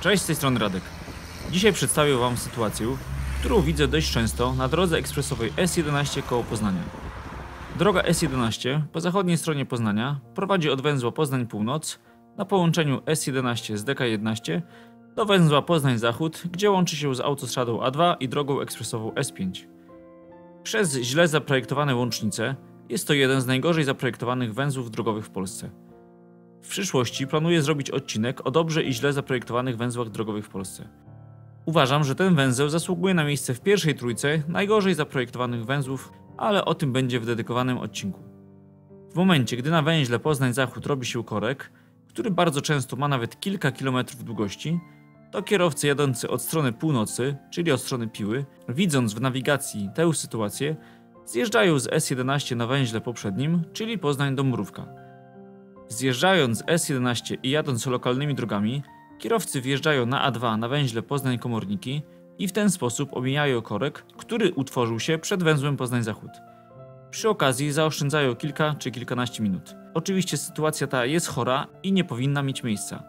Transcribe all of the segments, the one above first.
Cześć, z tej strony Radek. Dzisiaj przedstawię Wam sytuację, którą widzę dość często na drodze ekspresowej S11 koło Poznania. Droga S11 po zachodniej stronie Poznania prowadzi od węzła Poznań Północ na połączeniu S11 z DK11 do węzła Poznań Zachód, gdzie łączy się z autostradą A2 i drogą ekspresową S5. Przez źle zaprojektowane łącznice jest to jeden z najgorzej zaprojektowanych węzłów drogowych w Polsce. W przyszłości planuję zrobić odcinek o dobrze i źle zaprojektowanych węzłach drogowych w Polsce. Uważam, że ten węzeł zasługuje na miejsce w pierwszej trójce najgorzej zaprojektowanych węzłów, ale o tym będzie w dedykowanym odcinku. W momencie, gdy na węźle Poznań Zachód robi się korek, który bardzo często ma nawet kilka kilometrów długości, to kierowcy jadący od strony północy, czyli od strony Piły, widząc w nawigacji tę sytuację, zjeżdżają z S11 na węźle poprzednim, czyli Poznań do Mrówka. Zjeżdżając z S11 i jadąc lokalnymi drogami, kierowcy wjeżdżają na A2 na węźle Poznań Komorniki i w ten sposób omijają korek, który utworzył się przed węzłem Poznań Zachód. Przy okazji zaoszczędzają kilka czy kilkanaście minut. Oczywiście sytuacja ta jest chora i nie powinna mieć miejsca.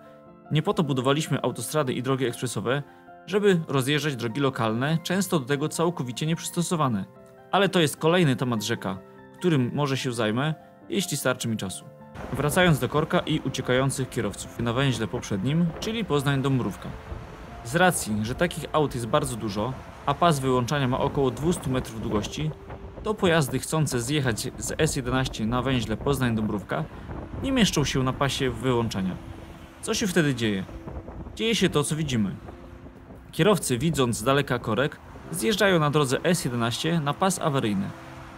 Nie po to budowaliśmy autostrady i drogi ekspresowe, żeby rozjeżdżać drogi lokalne, często do tego całkowicie nieprzystosowane. Ale to jest kolejny temat rzeka, którym może się zajmę, jeśli starczy mi czasu. Wracając do korka i uciekających kierowców na węźle poprzednim, czyli Poznań do Mrówka. Z racji, że takich aut jest bardzo dużo, a pas wyłączania ma około 200 metrów długości, to pojazdy chcące zjechać z S11 na węźle Poznań do Mrówka nie mieszczą się na pasie wyłączania. Co się wtedy dzieje? Dzieje się to, co widzimy. Kierowcy, widząc z daleka korek, zjeżdżają na drodze S11 na pas awaryjny.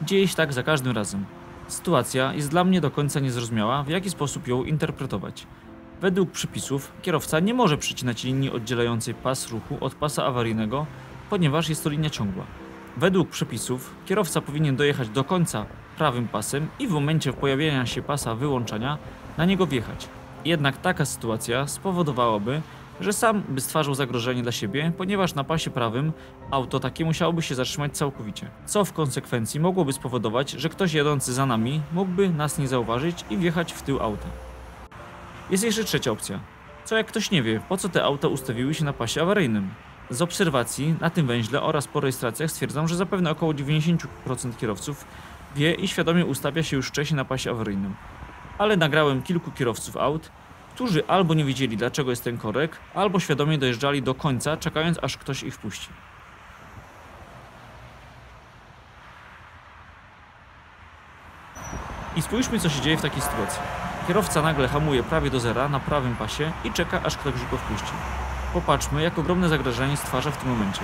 Dzieje się tak za każdym razem. Sytuacja jest dla mnie do końca niezrozumiała, w jaki sposób ją interpretować. Według przepisów kierowca nie może przecinać linii oddzielającej pas ruchu od pasa awaryjnego, ponieważ jest to linia ciągła. Według przepisów kierowca powinien dojechać do końca prawym pasem i w momencie pojawienia się pasa wyłączania na niego wjechać. Jednak taka sytuacja spowodowałaby, że sam by stwarzał zagrożenie dla siebie, ponieważ na pasie prawym auto takie musiałoby się zatrzymać całkowicie, co w konsekwencji mogłoby spowodować, że ktoś jadący za nami mógłby nas nie zauważyć i wjechać w tył auta. Jest jeszcze trzecia opcja. Co jak ktoś nie wie, po co te auta ustawiły się na pasie awaryjnym? Z obserwacji na tym węźle oraz po rejestracjach stwierdzam, że zapewne około 90% kierowców wie i świadomie ustawia się już wcześniej na pasie awaryjnym. Ale nagrałem kilku kierowców aut, którzy albo nie wiedzieli, dlaczego jest ten korek, albo świadomie dojeżdżali do końca, czekając aż ktoś ich wpuści. I spójrzmy, co się dzieje w takiej sytuacji. Kierowca nagle hamuje prawie do zera na prawym pasie i czeka, aż ktoś go wpuści. Popatrzmy, jak ogromne zagrożenie stwarza w tym momencie.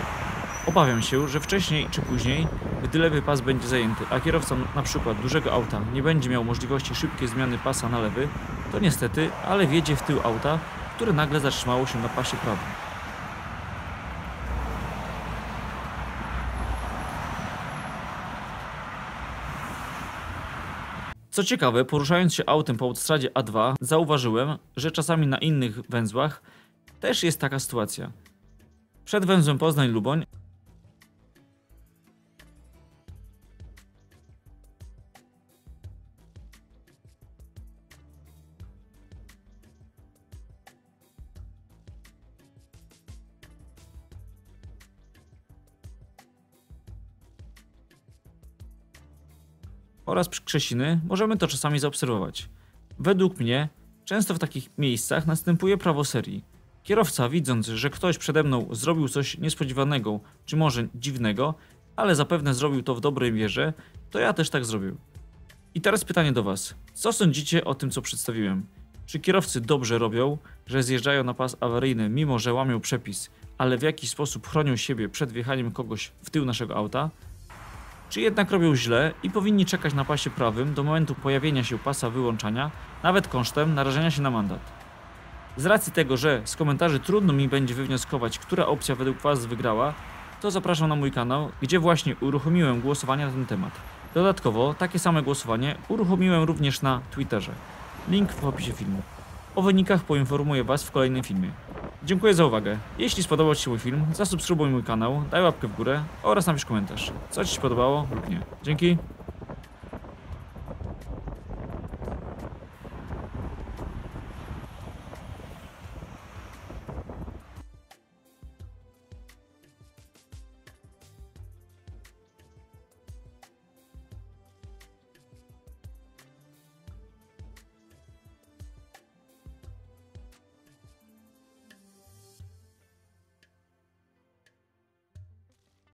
Obawiam się, że wcześniej czy później, gdy lewy pas będzie zajęty, a kierowca np. dużego auta nie będzie miał możliwości szybkiej zmiany pasa na lewy, to niestety, ale wjedzie w tył auta, które nagle zatrzymało się na pasie prawym. Co ciekawe, poruszając się autem po autostradzie A2, zauważyłem, że czasami na innych węzłach też jest taka sytuacja. Przed węzłem Poznań-Luboń oraz Krzesiny możemy to czasami zaobserwować. Według mnie często w takich miejscach następuje prawo serii. Kierowca, widząc, że ktoś przede mną zrobił coś niespodziewanego, czy może dziwnego, ale zapewne zrobił to w dobrej wierze, to ja też tak zrobił. I teraz pytanie do Was. Co sądzicie o tym, co przedstawiłem? Czy kierowcy dobrze robią, że zjeżdżają na pas awaryjny, mimo że łamią przepis, ale w jakiś sposób chronią siebie przed wjechaniem kogoś w tył naszego auta? Czy jednak robią źle i powinni czekać na pasie prawym do momentu pojawienia się pasa wyłączania, nawet kosztem narażenia się na mandat? Z racji tego, że z komentarzy trudno mi będzie wywnioskować, która opcja według Was wygrała, to zapraszam na mój kanał, gdzie właśnie uruchomiłem głosowanie na ten temat. Dodatkowo takie same głosowanie uruchomiłem również na Twitterze. Link w opisie filmu. O wynikach poinformuję Was w kolejnym filmie. Dziękuję za uwagę. Jeśli spodobał Ci się mój film, zasubskrybuj mój kanał, daj łapkę w górę oraz napisz komentarz, co Ci się podobało lub nie. Dzięki.